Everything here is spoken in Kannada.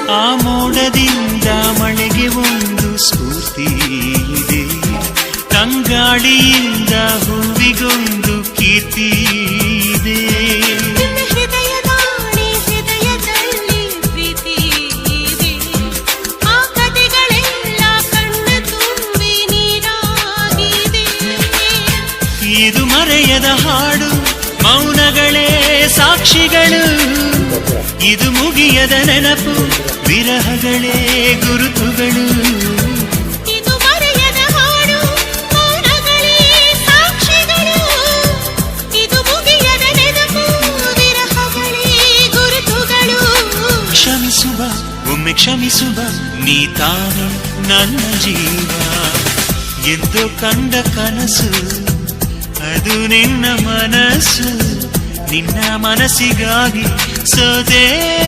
ಆ ಮೋಡದಿಂದ ಮಳೆಗೆ ಒಂದು ಸ್ಫೂರ್ತಿ ಇದೆ, ತಂಗಾಳಿಯಿಂದ ಹೂವಿಗೊಂದು ಕೀರ್ತಿ ಇದೆ. ಹೃದಯದಲ್ಲಿ ಪ್ರೀತಿ ಇದೆ, ಆ ಕಥೆಗಳೆಲ್ಲ ಕಣ್ಣ ತುಂಬಿ ನೀರಾಗಿದೆ. ಇದು ಮರೆಯದ ಹಾಡು, ಮೌನಗಳೇ ಸಾಕ್ಷಿಗಳು. ಇದು ಮುಗಿಯದ ನೆನಪು, ವಿರಹಗಳೇ ಗುರುತುಗಳು. ಇದು ಮರೆಯದ ಹಾಡು, ಮೌನಗಳೇ ಸಾಕ್ಷಿಗಳು. ಇದು ಮುಗಿಯದ ನೆನಪು, ವಿರಹಗಳೇ ಗುರುತುಗಳು. ಕ್ಷಮಿಸುವ, ಒಮ್ಮೆ ಕ್ಷಮಿಸುವ, ನೀ ತಾನೆ ನನ್ನ ಜೀವ. ಎಂದು ಕಂಡ ಕನಸು ಅದು ನಿನ್ನ ಮನಸ್ಸು, ನಿನ್ನ ಮನಸ್ಸಿಗಾಗಿ ಸೋದೆ.